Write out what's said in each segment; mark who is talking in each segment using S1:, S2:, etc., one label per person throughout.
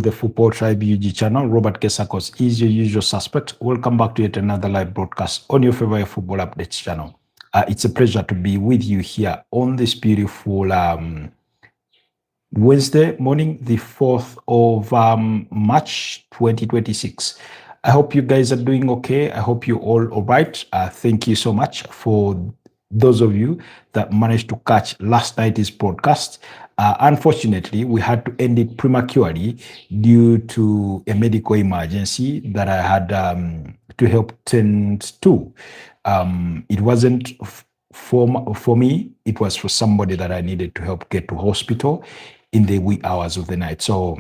S1: the Football Tribe UG channel. Robert Kesakos is your usual suspect. Welcome back to yet another live broadcast on your favorite football updates channel. It's a pleasure to be with you here on this beautiful Wednesday morning, the 4th of March 2026. I hope you guys are doing okay. I hope you're all right. Thank you so much for those of you that managed to catch last night's broadcast. Unfortunately, we had to end it prematurely due to a medical emergency that I had to help tend to. It wasn't for me, it was for somebody that I needed to help get to hospital in the wee hours of the night. So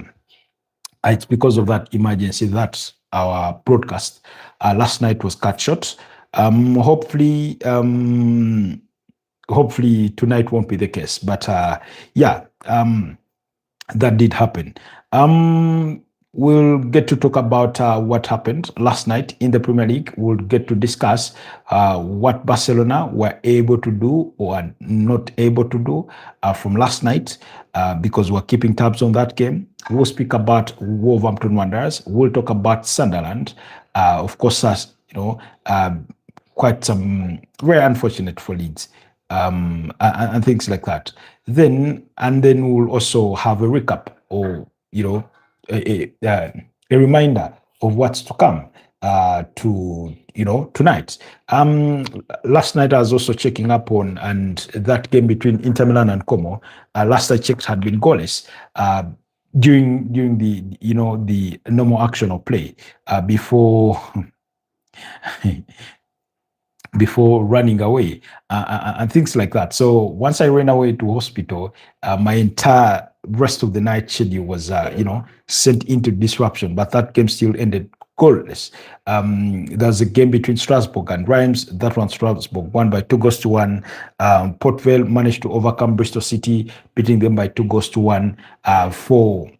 S1: it's because of that emergency that our broadcast last night was cut short. Hopefully tonight won't be the case, but that did happen. We'll get to talk about what happened last night in the Premier League. We'll get to discuss what Barcelona were able to do or not able to do from last night because we're keeping tabs on that game. We'll speak about Wolverhampton Wanderers. We'll talk about Sunderland. Of course, quite some very unfortunate for Leeds. And things like that. Then we'll also have a recap or a reminder of what's to come tonight. Last night I was also checking up on and that game between Inter Milan and Como. Last I checked had been goalless during the normal action of play before. Before running away and things like that. So once I ran away to hospital, my entire rest of the night schedule was, sent into disruption, but that game still ended goalless. There's a game between Strasbourg and Reims. That one, Strasbourg won by 2-1. Port Vale managed to overcome Bristol City, beating them by 2-1 for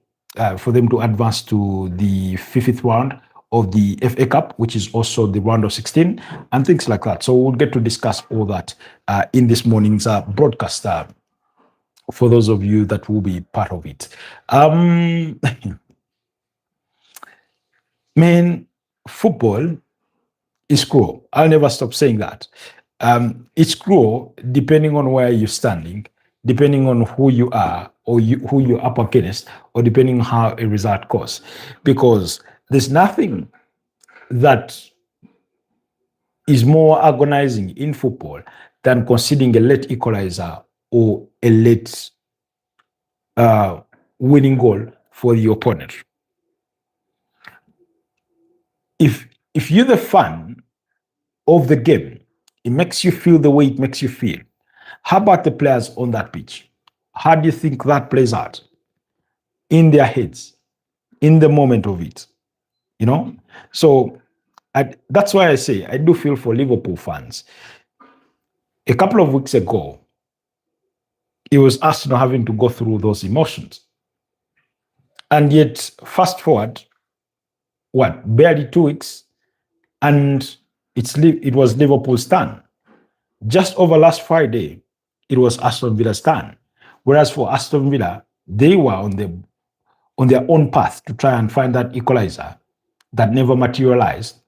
S1: them to advance to the fifth round of the FA Cup, which is also the round of 16 and things like that. So we'll get to discuss all that in this morning's broadcast for those of you that will be part of it. Man, football is cruel. I'll never stop saying that. It's cruel depending on where you're standing, depending on who you are or who you're up against, or depending on how a result goes. Because there's nothing that is more agonizing in football than conceding a late equalizer or a late winning goal for the opponent. If you're the fan of the game, it makes you feel the way it makes you feel. How about the players on that pitch? How do you think that plays out in their heads, in the moment of it? So that's why I say I do feel for Liverpool fans. A couple of weeks ago, it was Arsenal having to go through those emotions. And yet, fast forward, barely 2 weeks, and it was Liverpool's turn. Just over last Friday, it was Aston Villa's turn. Whereas for Aston Villa, they were on their own path to try and find that equalizer that never materialized.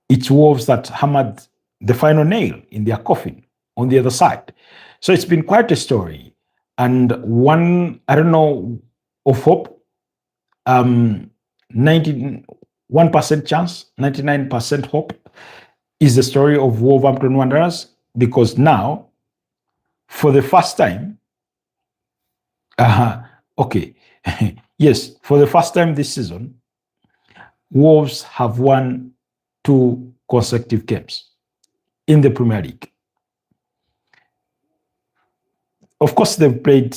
S1: It's Wolves that hammered the final nail in their coffin on the other side. So it's been quite a story. And one, I don't know, of hope, 91% chance, 99% hope is the story of Wolverhampton Wanderers, because now, for the first time, yes, for the first time this season, Wolves have won 2 consecutive games in the Premier League. Of course, they've played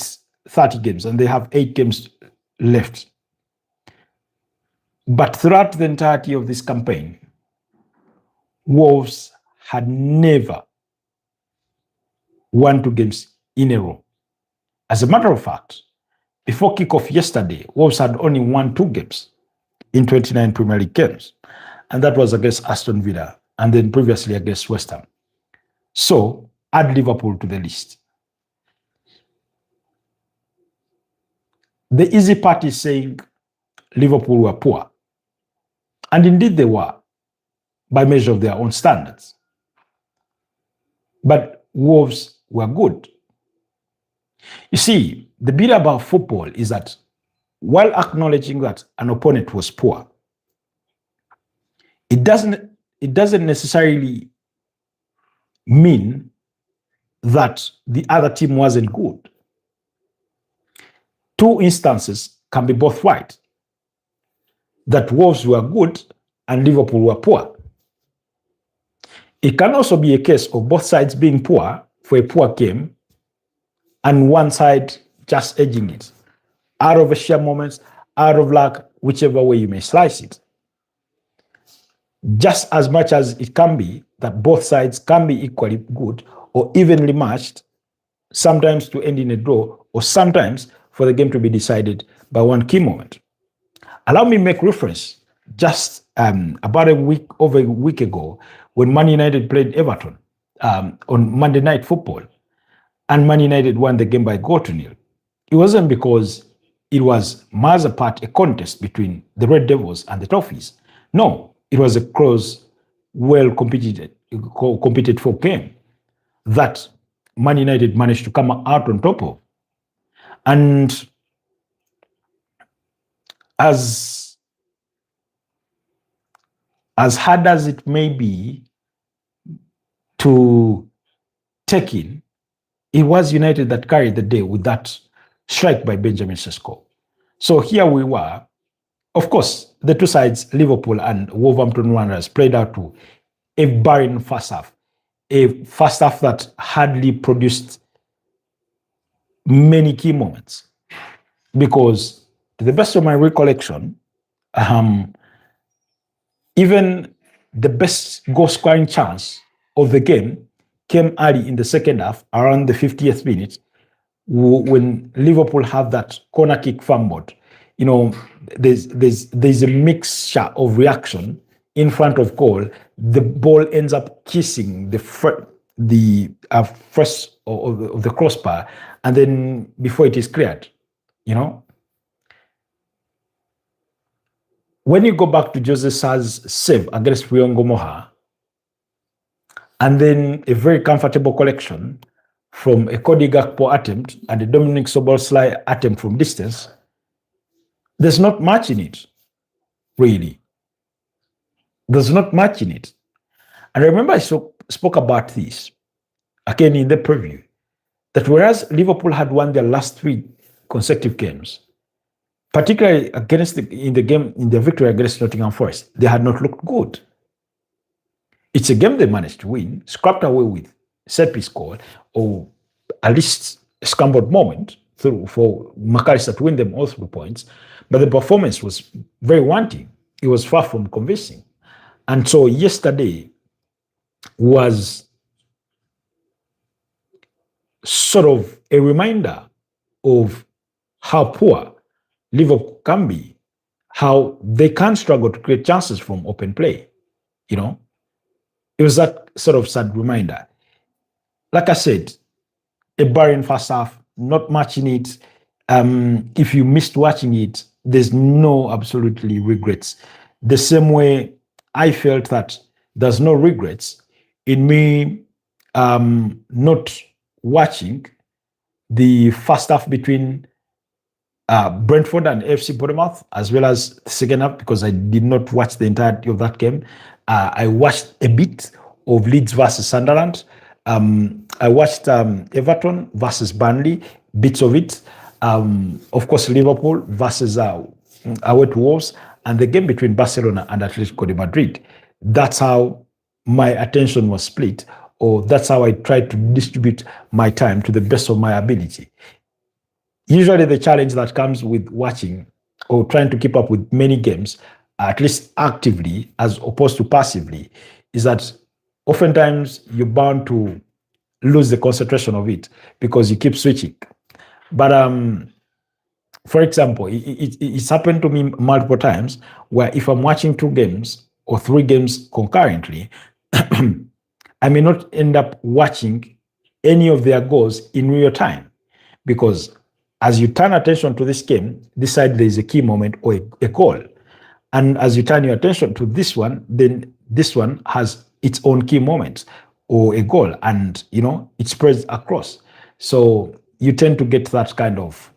S1: 30 games and they have 8 games left. But throughout the entirety of this campaign, Wolves had never won 2 games in a row. As a matter of fact, before kickoff yesterday, Wolves had only won 2 games in 29 Premier League games. And that was against Aston Villa and then previously against West Ham. So add Liverpool to the list. The easy part is saying Liverpool were poor. And indeed they were, by measure of their own standards. But Wolves were good. You see, the beauty about football is that while acknowledging that an opponent was poor, it doesn't necessarily mean that the other team wasn't good. Two instances can be both right. That Wolves were good and Liverpool were poor. It can also be a case of both sides being poor for a poor game and one side just edging it, out of a sheer moments, out of luck, whichever way you may slice it. Just as much as it can be that both sides can be equally good or evenly matched, sometimes to end in a draw, or sometimes for the game to be decided by one key moment. Allow me to make reference just about over a week ago when Man United played Everton on Monday Night Football, and Man United won the game by 0-0. It wasn't because it was miles apart a contest between the Red Devils and the Toffees. No, it was a close, well competed for game that Man United managed to come out on top of. And as hard as it may be to take in, it was United that carried the day with that strike by Benjamin Sesko. So here we were. Of course, the two sides, Liverpool and Wolverhampton Wanderers, played out to a barren first half. A first half that hardly produced many key moments. Because to the best of my recollection, even the best goal-scoring chance of the game came early in the second half, around the 50th minute, when Liverpool have that corner kick fumbled. You know, there's a mixture of reaction in front of goal. The ball ends up kissing the first of the crossbar, and then before it is cleared, you know. When you go back to Jose Sa's save against Riongo Moha, and then a very comfortable collection from a Cody Gakpo attempt and a Dominic Szoboszlai attempt from distance, there's not much in it, really. There's not much in it. And I remember I spoke about this, again in the preview, that whereas Liverpool had won their last 3 consecutive games, particularly in the victory against Nottingham Forest, they had not looked good. It's a game they managed to win, scrapped away with set-piece goal, or at least a scrambled moment for McAllister to win them all 3 points. But the performance was very wanting. It was far from convincing. And so yesterday was sort of a reminder of how poor Liverpool can be, how they can struggle to create chances from open play. You know, it was that sort of sad reminder. Like I said, a barren first half, not much in it. If you missed watching it, there's no absolutely regrets. The same way I felt that there's no regrets in me not watching the first half between Brentford and AFC Bournemouth, as well as the second half, because I did not watch the entirety of that game. I watched a bit of Leeds versus Sunderland. I watched Everton versus Burnley, bits of it. Of course, Liverpool versus away to Wolves, and the game between Barcelona and Atletico de Madrid. That's how my attention was split, or that's how I tried to distribute my time to the best of my ability. Usually the challenge that comes with watching or trying to keep up with many games, at least actively as opposed to passively, is that oftentimes you're bound to lose the concentration of it because you keep switching. But for example, it's happened to me multiple times where if I'm watching 2 games or 3 games concurrently, I may not end up watching any of their goals in real time because as you turn attention to this game, decide there is a key moment or a goal. And as you turn your attention to this one, then this one has its own key moments or a goal, and it spreads across. So you tend to get that kind of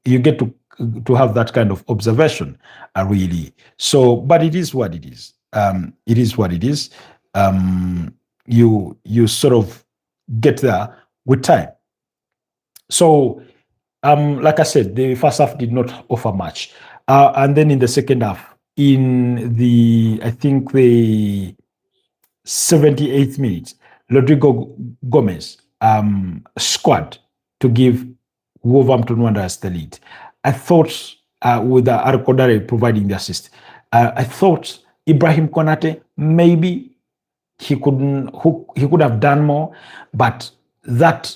S1: you get to have that kind of observation, really. So, but it is what it is. It is what it is. You sort of get there with time. So, like I said, the first half did not offer much, and then in the second half, I think the 78th minute, Rodrigo Gomez scored to give Wolverhampton Wanderers the lead. I thought, with Arkodare providing the assist, I thought Ibrahim Konate, maybe he could have done more, but that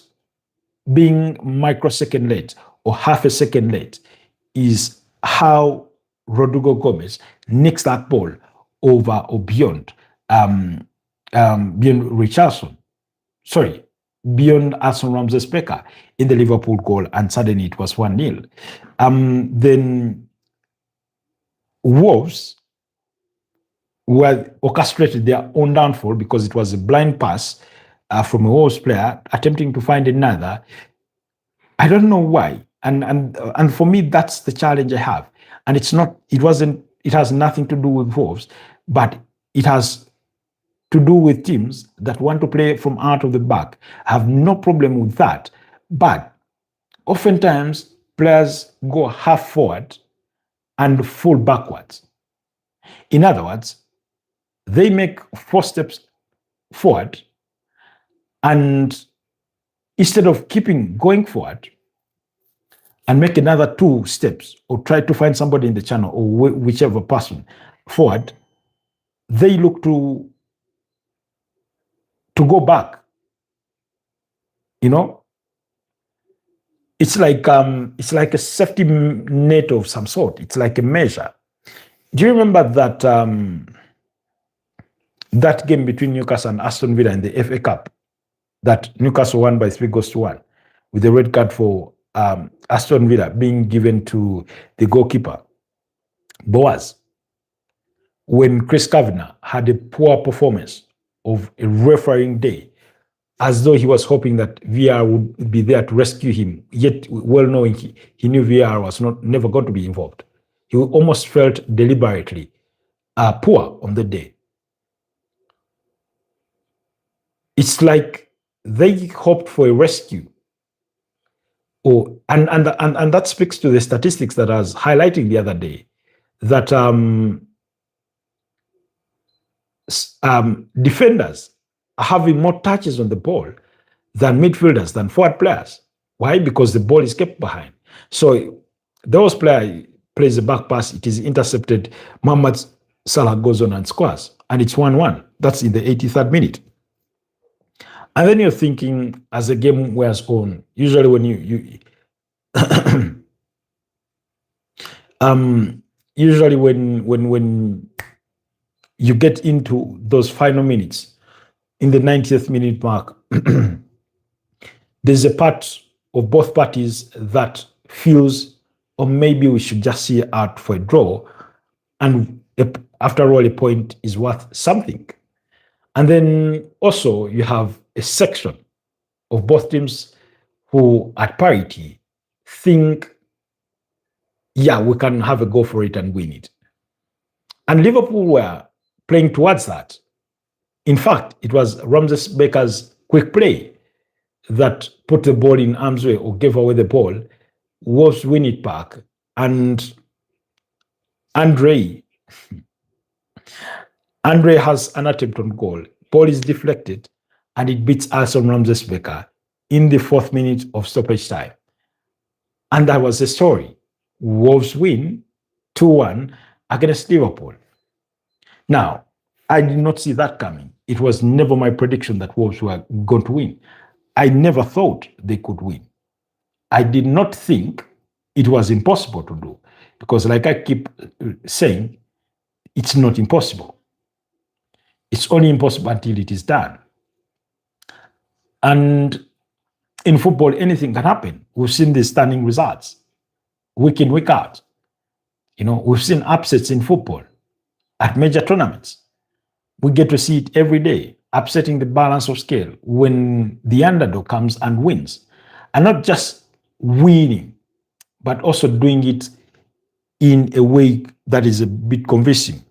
S1: being microsecond late or half a second late is how Rodrigo Gomez nicks that ball over or beyond Richardson. Sorry, beyond Alson Ramsey-Specker in the Liverpool goal, and suddenly it was 1-0. Then Wolves orchestrated their own downfall because it was a blind pass from a Wolves player attempting to find another. I don't know why, and for me that's the challenge I have. And it has nothing to do with Wolves, but it has to do with teams that want to play from out of the back. I have no problem with that, but oftentimes players go half forward and fall backwards. In other words, they make 4 steps forward, and instead of going forward and make another 2 steps or try to find somebody in the channel or whichever person forward, they look to go back. It's like a safety net of some sort. It's like a measure. Do you remember that game between Newcastle and Aston Villa in the FA Cup that Newcastle won by 3-1, with the red card for Aston Villa being given to the goalkeeper, Boaz, when Chris Kavanagh had a poor performance of a refereeing day, as though he was hoping that VR would be there to rescue him, yet well knowing he knew VR was never going to be involved. He almost felt deliberately poor on the day. It's like they hoped for a rescue. And that speaks to the statistics that I was highlighting the other day, that defenders are having more touches on the ball than midfielders, than forward players. Why? Because the ball is kept behind. So those plays the back pass, it is intercepted. Mohamed Salah goes on and scores, and it's 1-1. That's in the 83rd minute. And then you're thinking, as the game wears on, usually when usually when you get into those final minutes, in the 90th minute mark, there's a part of both parties that feels, or maybe we should just see it out for a draw, and after all, a point is worth something. And then also you have a section of both teams who, at parity, think, yeah, we can have a go for it and win it. And Liverpool were playing towards that. In fact, it was Ramsey-Specker's quick play that put the ball in harm's way or gave away the ball. Wolves win it back, and Andre has an attempt on goal. Ball is deflected, and it beats Alson Ramsey-Specker in the 4th minute of stoppage time. And that was the story. Wolves win 2-1 against Liverpool. Now, I did not see that coming. It was never my prediction that Wolves were going to win. I never thought they could win. I did not think it was impossible to do, because like I keep saying, it's not impossible. It's only impossible until it is done. And In football, anything can happen. We've seen the stunning results week in, week out. We've seen upsets in football at major tournaments. We get to see it every day, upsetting the balance of scale when the underdog comes and wins. And not just winning, but also doing it in a way that is a bit convincing.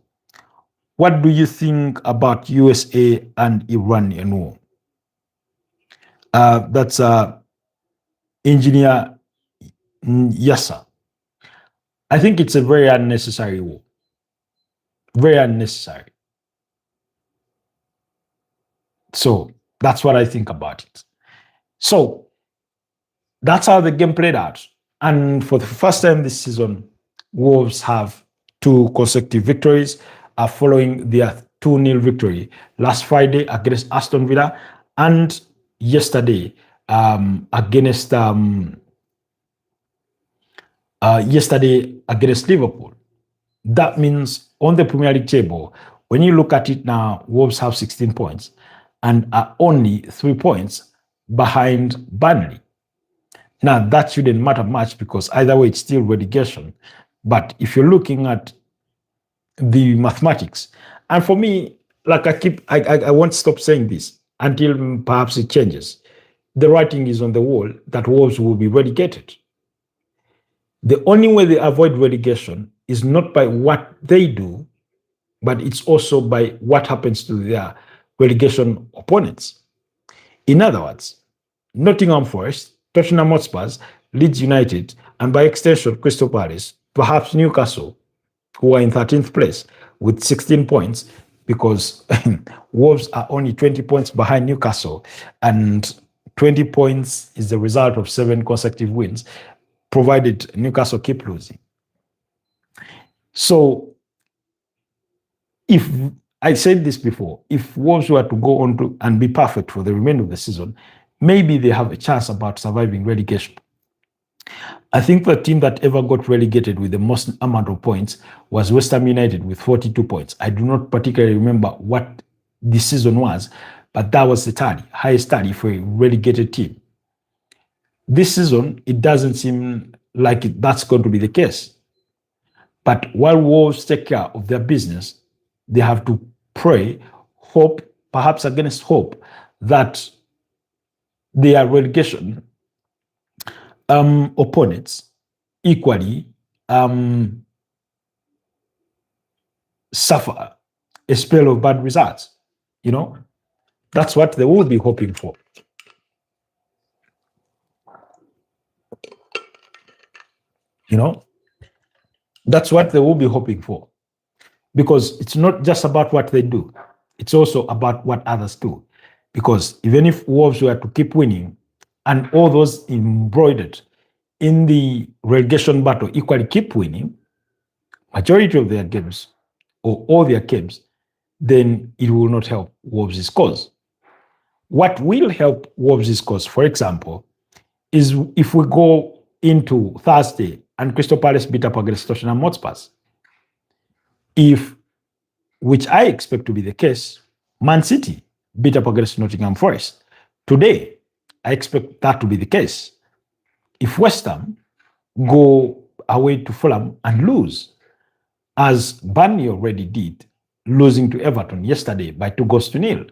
S1: What do you think about USA and Iranian war? That's Engineer Yassa. I think it's a very unnecessary war. Very unnecessary. So that's what I think about it. So that's how the game played out. And for the first time this season, Wolves have 2 consecutive victories following their 2-0 victory last Friday against Aston Villa and yesterday against Liverpool. That means on the Premier League table, when you look at it now, Wolves have 16 points and are only 3 points behind Burnley. Now, that shouldn't matter much because either way, it's still relegation. But if you're looking at the mathematics, and for me, like I won't stop saying this until perhaps it changes. The writing is on the wall that Wolves will be relegated. The only way they avoid relegation is not by what they do, but it's also by what happens to their relegation opponents. In other words, Nottingham Forest, Tottenham Hotspur, Leeds United, and by extension, Crystal Palace, perhaps Newcastle, who are in 13th place with 16 points, because Wolves are only 20 points behind Newcastle, and 20 points is the result of 7 consecutive wins, provided Newcastle keep losing. So, if I said this before, if Wolves were to go on to and be perfect for the remainder of the season, maybe they have a chance about surviving relegation. I think the team that ever got relegated with the most amount of points was West Ham United with 42 points. I do not particularly remember what the season was, but that was the highest tally for a relegated team. This season, it doesn't seem like that's going to be the case. But while Wolves take care of their business, they have to pray, hope, perhaps against hope, that their relegation opponents equally suffer a spell of bad results. That's what they will be hoping for. That's what they will be hoping for. Because it's not just about what they do, it's also about what others do. Because even if Wolves were to keep winning and all those embroidered in the relegation battle equally keep winning, majority of their games or all their games, then it will not help Wolves' cause. What will help Wolves' cause, for example, is if we go into Thursday and Crystal Palace beat up against Tottenham Hotspur. Which I expect to be the case, Man City beat up against Nottingham Forest. Today, I expect that to be the case. If West Ham go away to Fulham and lose, as Burnley already did, losing to Everton yesterday by 2-0.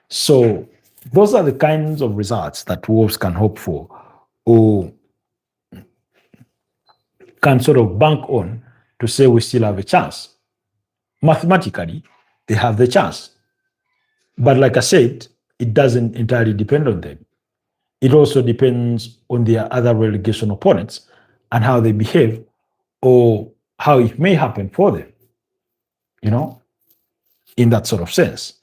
S1: So those are the kinds of results that Wolves can hope for or can sort of bank on to say we still have a chance. Mathematically, they have the chance. But like I said, it doesn't entirely depend on them. It also depends on their other relegation opponents and how they behave or how it may happen for them, in that sort of sense.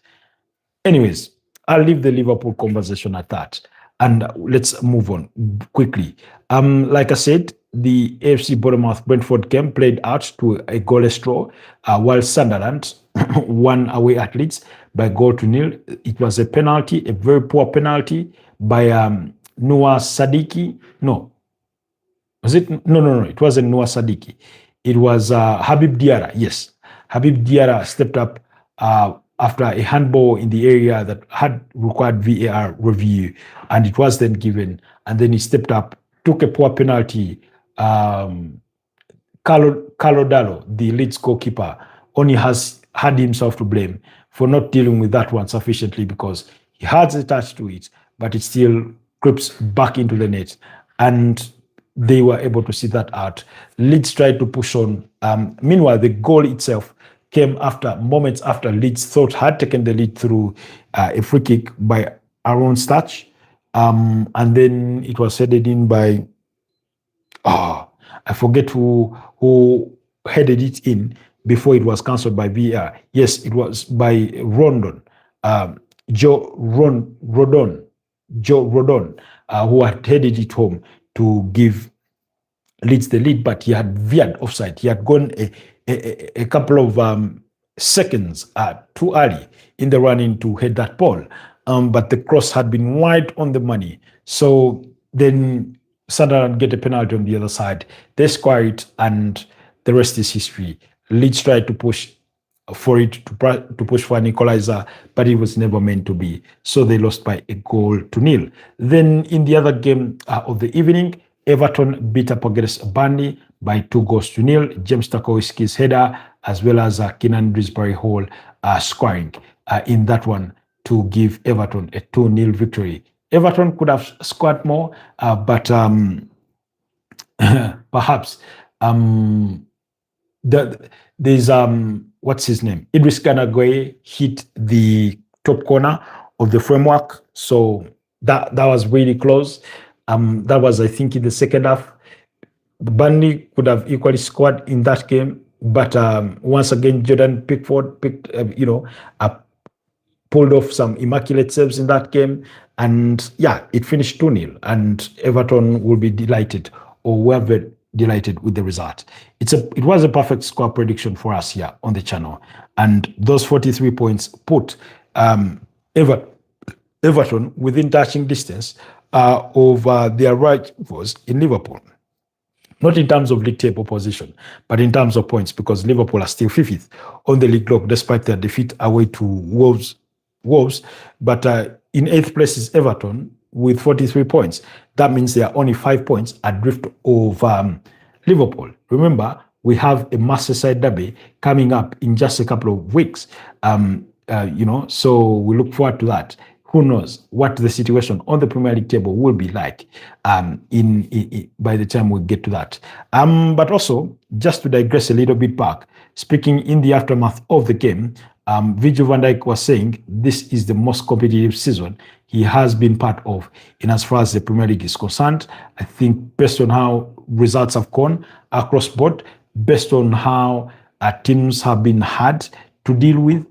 S1: Anyways, I'll leave the Liverpool conversation at that. And let's move on quickly. Like I said, the AFC Bournemouth-Brentford game played out to a goalless draw, while Sunderland won away at Leeds by 0-0. It was a penalty, a very poor penalty by Noah Sadiki. No. Was it? No. It wasn't Noah Sadiki. It was Habib Diarra. Yes. Habib Diarra stepped up after a handball in the area that had required VAR review, and it was then given. And then he stepped up, took a poor penalty. Carlo Dallo, the Leeds goalkeeper, only has had himself to blame for not dealing with that one sufficiently, because he has attached to it, but it still creeps back into the net. And they were able to see that out. Leeds tried to push on. Meanwhile, the goal itself came after moments after Leeds thought had taken the lead through a free kick by Aaron Stach. And then it was headed in by, I forget who headed it in before it was cancelled by VAR. Yes, it was by Rondon, Joe Rodon, who had headed it home to give Leeds the lead, but he had veered offside. He had gone a couple of seconds too early in the running to head that ball. But the cross had been wide on the money. So then Sunderland get a penalty on the other side. They score it, and the rest is history. Leeds tried to push for it, to push for an equalizer, but it was never meant to be. So they lost by 1-0. Then in the other game of the evening, Everton beat up against Burnley by 2-0. James Tarkowski's header, as well as Keenan Drisbury Hall scoring in that one to give Everton a 2-0 victory. Everton could have scored more, but perhaps there's what's his name? Idris Ganagoye hit the top corner of the framework, so that was really close. That was, I think, in the second half. Burnley could have equally scored in that game, but once again, Jordan Pickford pulled off some immaculate saves in that game, and yeah, it finished 2-0, and Everton will be delighted, or were very delighted with the result. It was a perfect score prediction for us here on the channel, and those 43 points put Everton within touching distance of their rivals in Liverpool. Not in terms of league table position, but in terms of points, because Liverpool are still 5th on the league log despite their defeat away to Wolves. But in 8th place is Everton with 43 points. That means they are only 5 points adrift of Liverpool. Remember, we have a Merseyside derby coming up in just a couple of weeks. So we look forward to that. Who knows what the situation on the Premier League table will be like by the time we get to that. But also, just to digress a little bit back, speaking in the aftermath of the game, Virgil van Dijk was saying this is the most competitive season he has been part of in as far as the Premier League is concerned. I think based on how results have gone across board, based on how teams have been hard to deal with,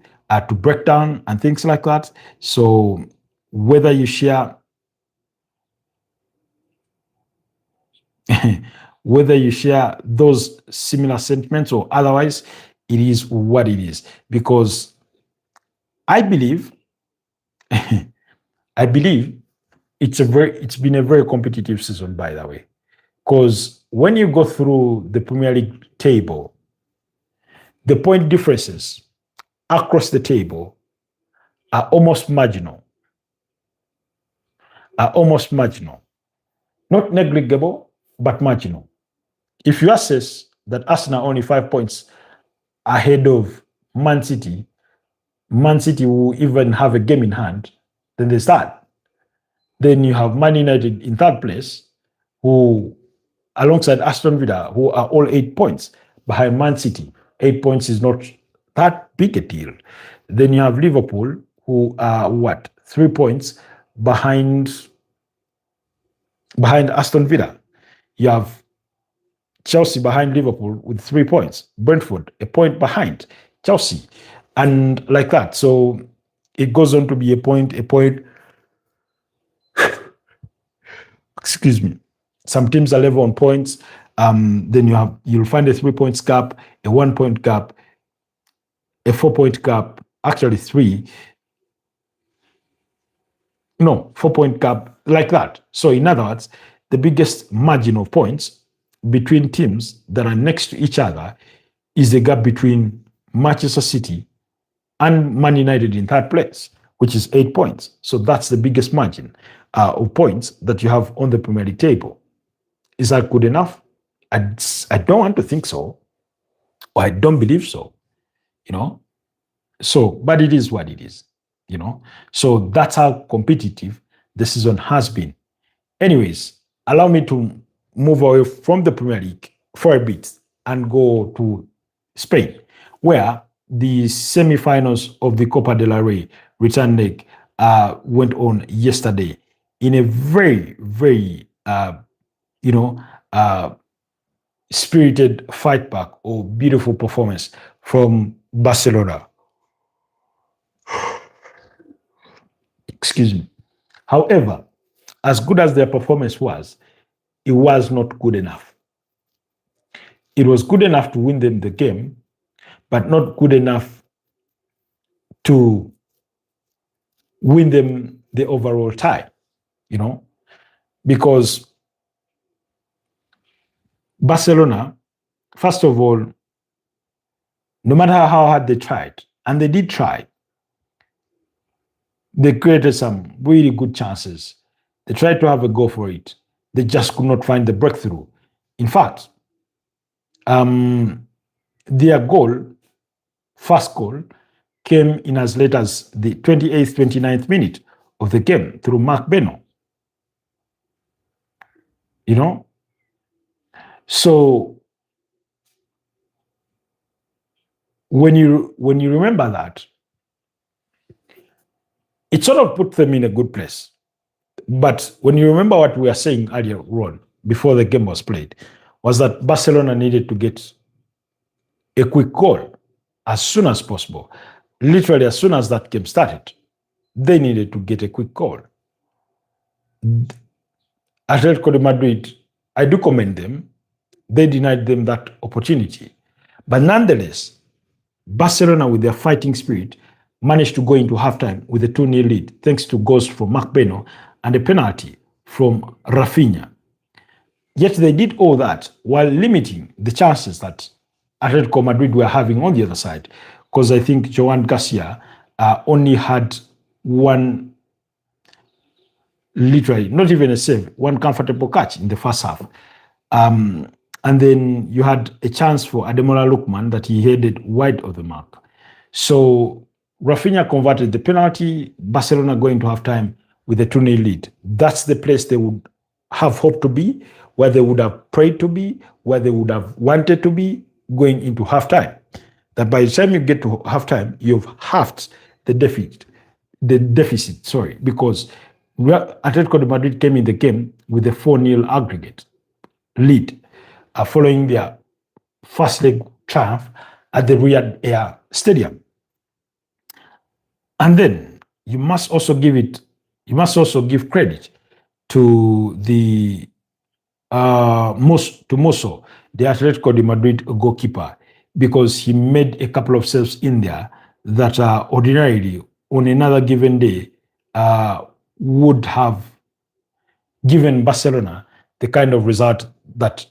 S1: to break down and things like that. So whether you share those similar sentiments or otherwise, it is what it is. Because I believe it's been a very competitive season, by the way. Because when you go through the Premier League table, the point differences across the table are almost marginal. Not negligible, but marginal. If you assess that Arsenal only 5 points ahead of Man City will even have a game in hand, then there's that. Then you have Man United in 3rd place, who, alongside Aston Villa, who are all 8 points behind Man City. 8 points is not that big a deal. Then you have Liverpool, who are 3 points behind Aston Villa. You have Chelsea behind Liverpool with 3 points. Brentford, a point behind Chelsea. And like that. So it goes on to be a point. Excuse me. Some teams are level on points. Then you'll find a 3 points gap, a 1 point gap, a 4 point gap, actually 4 point gap, like that. So in other words, the biggest margin of points between teams that are next to each other is the gap between Manchester City and Man United in third place, which is 8 points. So that's the biggest margin of points that you have on the Premier League table. Is that good enough? I don't want to think so, or I don't believe so, you know. So, but it is what it is, you know. So that's how competitive the season has been. Anyways, allow me to move away from the Premier League for a bit and go to Spain, where the semi-finals of the Copa del Rey return leg went on yesterday in a very, very, you know, spirited fight back or beautiful performance from Barcelona. Excuse me. However, as good as their performance was, it was not good enough. It was good enough to win them the game, but not good enough to win them the overall tie, you know, because Barcelona, first of all, no matter how hard they tried, and they did try, they created some really good chances. They tried to have a go for it. They just could not find the breakthrough. In fact, their goal, first goal, came in as late as the 28th, 29th minute of the game through Mark Beno. You know? So when you remember that, it sort of put them in a good place. But when you remember what we were saying earlier on, before the game was played, was that Barcelona needed to get a quick goal as soon as possible. Literally, as soon as that game started, they needed to get a quick goal. Atletico de Madrid, I do commend them. They denied them that opportunity. But nonetheless, Barcelona, with their fighting spirit, managed to go into halftime with a 2-0 lead, thanks to goals from Marc Beno and a penalty from Rafinha. Yet they did all that while limiting the chances that Atletico Madrid were having on the other side, because I think Joan Garcia only had one, literally, not even a save, one comfortable catch in the first half. And then you had a chance for Ademola Lookman that he headed wide of the mark. So Rafinha converted the penalty, Barcelona going to halftime with a 2-0 lead. That's the place they would have hoped to be, where they would have prayed to be, where they would have wanted to be going into halftime. That by the time you get to halftime, you've halved the deficit, because Atletico de Madrid came in the game with a 4-0 aggregate lead, following their first leg triumph at the Riyadh Air Stadium. And then you must also give credit to the Mosso, the Atletico de Madrid goalkeeper, because he made a couple of saves in there that ordinarily on another given day would have given Barcelona the kind of result that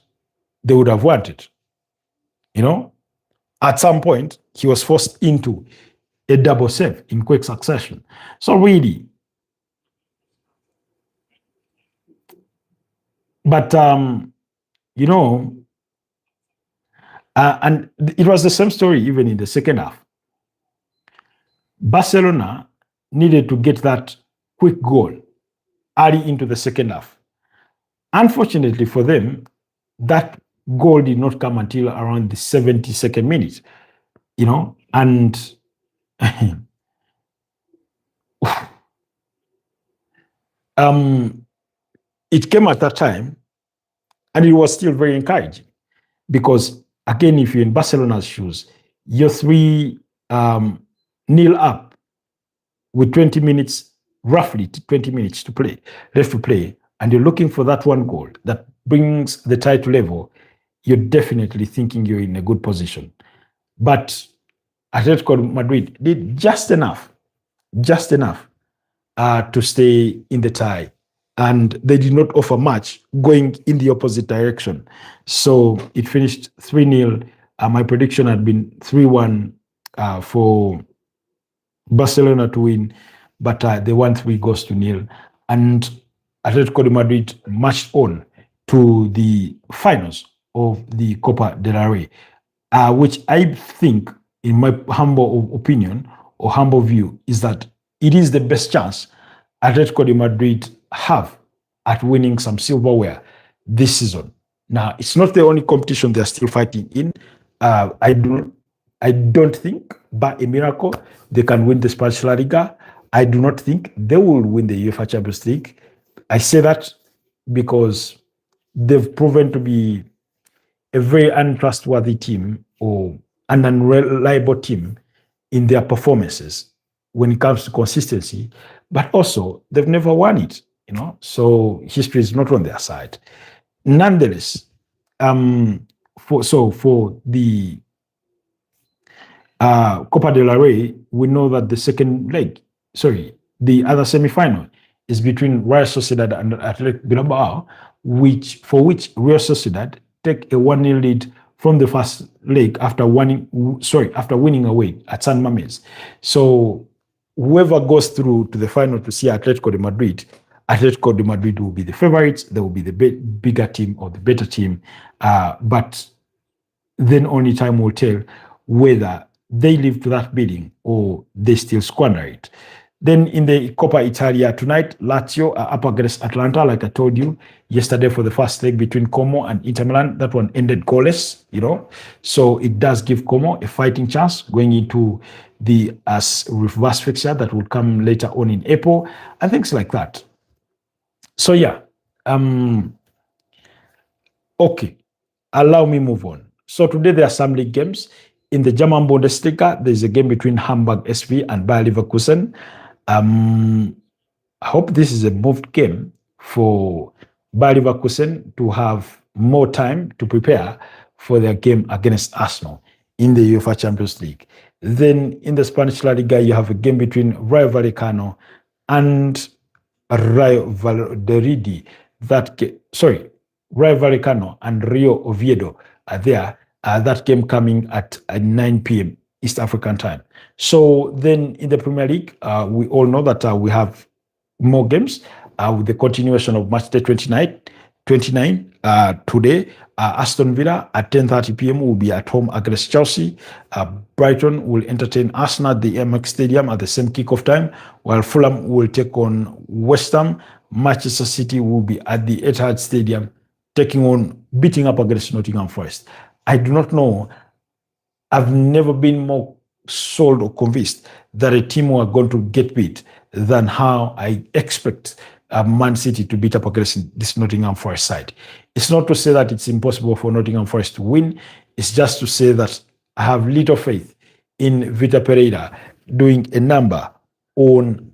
S1: they would have wanted. You know, at some point, he was forced into a double save in quick succession. So really, but you know, and it was the same story even in the second half. Barcelona needed to get that quick goal early into the second half. Unfortunately for them, that goal did not come until around the 72nd minute, you know, and it came at that time, and it was still very encouraging, because again, if you're in Barcelona's shoes, you're 3-0 up with 20 minutes, roughly 20 minutes to play, left to play, and you're looking for that one goal that brings the tie to level, you're definitely thinking you're in a good position. But Atletico Madrid did just enough to stay in the tie, and they did not offer much going in the opposite direction. So it finished 3-0. My prediction had been 3-1 for Barcelona to win, but they won 3 goals to nil. And Atletico de Madrid marched on to the finals of the Copa del Rey, which I think, in my humble opinion or humble view, is that it is the best chance Atletico de Madrid have at winning some silverware this season. Now, it's not the only competition they're still fighting in. Uh, I do, I don't think, by a miracle, they can win the Spanish La Liga. I do not think they will win the UEFA Champions League. I say that because they've proven to be a very untrustworthy team or an unreliable team in their performances when it comes to consistency, but also they've never won it, so history is not on their side. Nonetheless, for the Copa del Rey, we know that the other semi-final is between Real Sociedad and Athletic Bilbao, which Real Sociedad take a 1-0 lead from the first leg after winning away at San Mamés. So whoever goes through to the final to see Atletico de Madrid will be the favorites. They will be the bigger team or the better team. But then only time will tell whether they live to that bidding or they still squander it. Then in the Coppa Italia tonight, Lazio are up against Atalanta, like I told you yesterday, for the first leg between Como and Inter Milan. That one ended goalless, So it does give Como a fighting chance going into the reverse fixture that will come later on in April and things like that. So yeah, okay, allow me move on. So today there are some league games. In the German Bundesliga, there's a game between Hamburg SV and Bayer Leverkusen. I hope this is a moved game for Bayer Leverkusen to have more time to prepare for their game against Arsenal in the UEFA Champions League. Then in the Spanish La Liga, you have a game between Rayo Vallecano and Rayo Valladolid. Rayo Vallecano and Rio Oviedo are there. That game coming at 9 p.m. East African time. So then in the Premier League, we all know that we have more games with the continuation of match day 29 today. Aston Villa at 10:30 p.m. will be at home against Chelsea. Brighton will entertain Arsenal at the MX Stadium at the same kickoff time, while Fulham will take on West Ham. Manchester City will be at the Etihad Stadium beating up against Nottingham Forest. I do not know. I've never been more sold or convinced that a team are going to get beat than how I expect Man City to beat up against this Nottingham Forest side. It's not to say that it's impossible for Nottingham Forest to win. It's just to say that I have little faith in Vitor Pereira doing a number on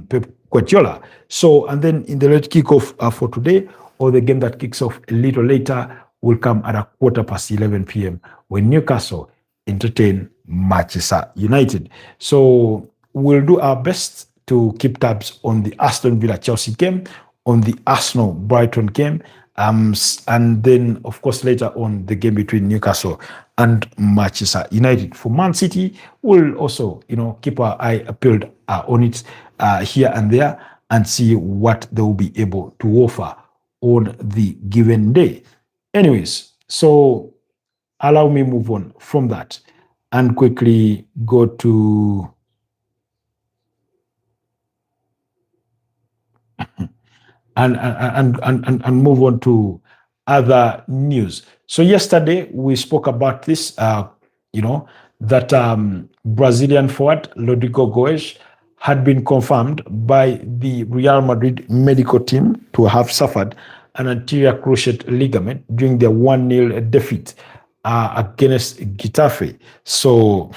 S1: Pep Guardiola. So, and then in the late kickoff for today, or the game that kicks off a little later, will come at 11:15 p.m. when Newcastle entertain Manchester United. So we'll do our best to keep tabs on the Aston Villa Chelsea game, on the Arsenal Brighton game, and then of course later on the game between Newcastle and Manchester United. For Man City, we'll also keep our eye peeled on it here and there and see what they will be able to offer on the given day. Anyways, so allow me move on from that and quickly go to and move on to other news. So yesterday we spoke about this, that Brazilian forward Rodrigo Goes had been confirmed by the Real Madrid medical team to have suffered an anterior cruciate ligament during their 1-0 defeat against Getafe. So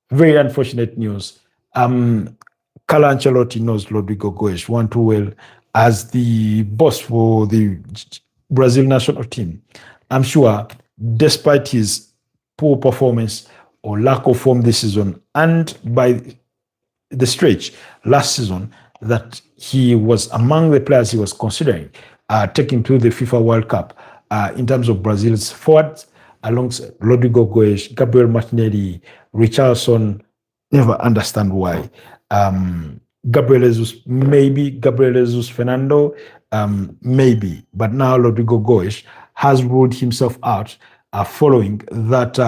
S1: very unfortunate news. Carlo Ancelotti knows Rodrigo Goes one too well as the boss for the Brazil national team. I'm sure, despite his poor performance or lack of form this season, and by the stretch last season, that he was among the players he was considering taking to the FIFA World Cup in terms of Brazil's forwards, alongside Rodrigo Goes, Gabriel Martinelli, Richarlison, never understand why. Gabriel Jesus, maybe Gabriel Jesus Fernando, maybe, but now Rodrigo Goes has ruled himself out following that,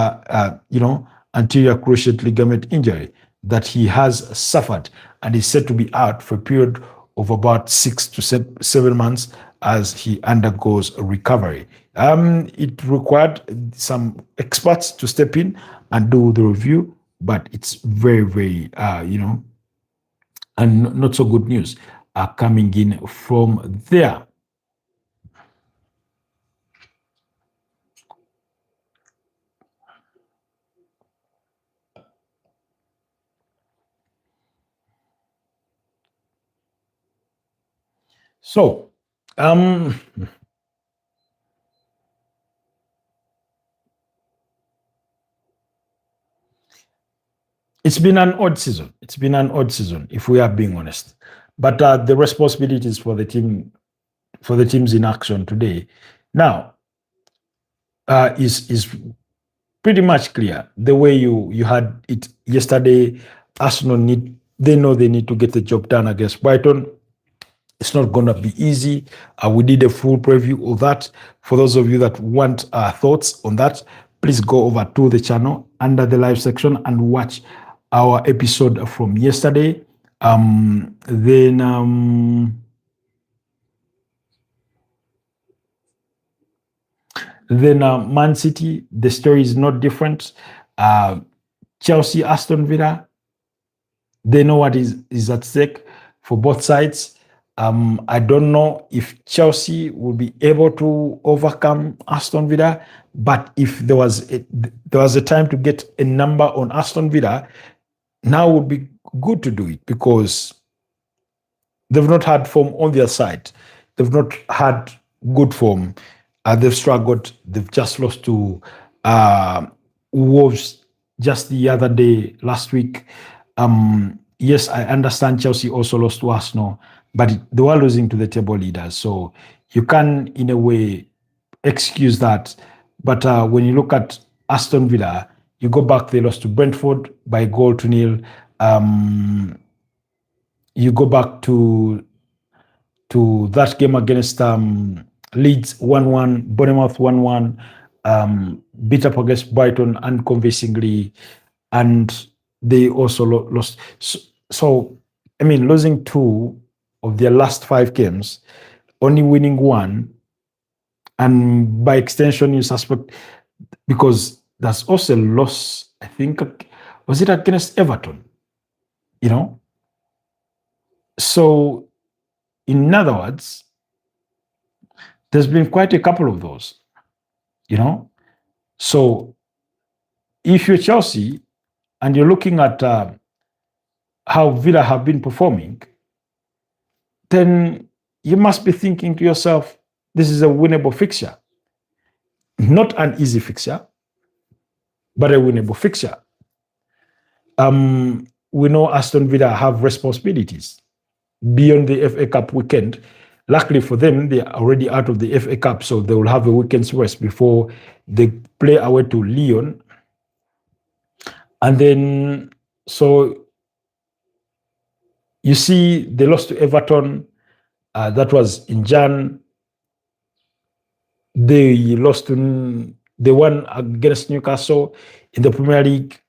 S1: anterior cruciate ligament injury that he has suffered and is said to be out for a period of about 6 to 7 months as he undergoes recovery. It required some experts to step in and do the review, but it's very, very, and not so good news are coming in from there. So, it's been an odd season. It's been an odd season, if we are being honest. But the responsibilities for the teams in action today now is pretty much clear. The way you had it yesterday, Arsenal they know they need to get the job done against Brighton. It's not going to be easy. We did a full preview of that. For those of you that want thoughts on that, please go over to the channel under the live section and watch our episode from yesterday. Then Man City, the story is not different. Chelsea, Aston Villa, they know what is at stake for both sides. I don't know if Chelsea will be able to overcome Aston Villa, but if there was a time to get a number on Aston Villa, now would be good to do it because they've not had form on their side. They've not had good form. They've struggled. They've just lost to Wolves just the other day, last week. Yes, I understand Chelsea also lost to Arsenal, but they were losing to the table leaders. So you can, in a way, excuse that. But when you look at Aston Villa, you go back, they lost to Brentford by 1-0. You go back to that game against Leeds 1-1, Bournemouth 1-1, beat up against Brighton unconvincingly, and they also lost. So, I mean, losing 2 of their last 5 games, only winning 1, and by extension, you suspect, because that's also a loss, I think, was it against Everton? So, in other words, there's been quite a couple of those, So, if you're Chelsea and you're looking at how Villa have been performing, then you must be thinking to yourself, this is a winnable fixture. Not an easy fixture, but a winnable fixture. We know Aston Villa have responsibilities beyond the FA Cup weekend. Luckily for them, they are already out of the FA Cup, so they will have a weekend's rest before they play away to Lyon. And then, so you see, they lost to Everton. That was in Jan. They won against Newcastle in the Premier League.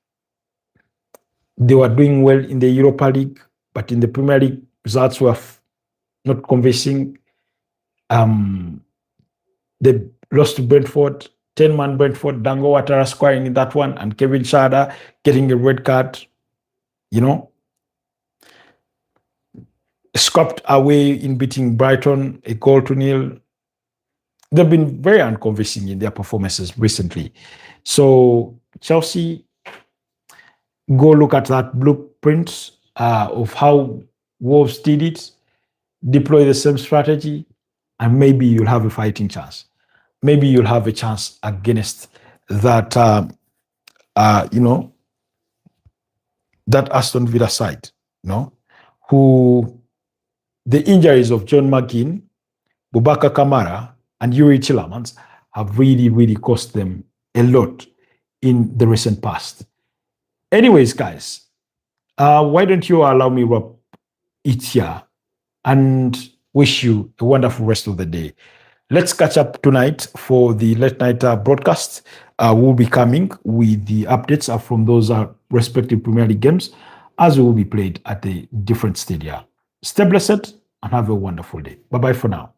S1: They were doing well in the Europa League, but in the Premier League, results were not convincing. They lost to Brentford, 10-man Brentford, Dango Ouattara scoring in that one, and Kevin Schade getting a red card, Scrapped away in beating Brighton, 1-0. They've been very unconvincing in their performances recently. So Chelsea, go look at that blueprint of how Wolves did it, deploy the same strategy, and maybe you'll have a fighting chance. Maybe you'll have a chance against that, that Aston Villa side, who the injuries of John McGinn, Boubacar Kamara, and Yuri Tillemans have really, really cost them a lot in the recent past. Anyways, guys, Why don't you allow me wrap it here and wish you a wonderful rest of the day. Let's catch up tonight for the late night broadcast. We'll be coming with the updates from those respective Premier League games as will be played at the different stadia. Stay blessed and have a wonderful day. Bye bye for now.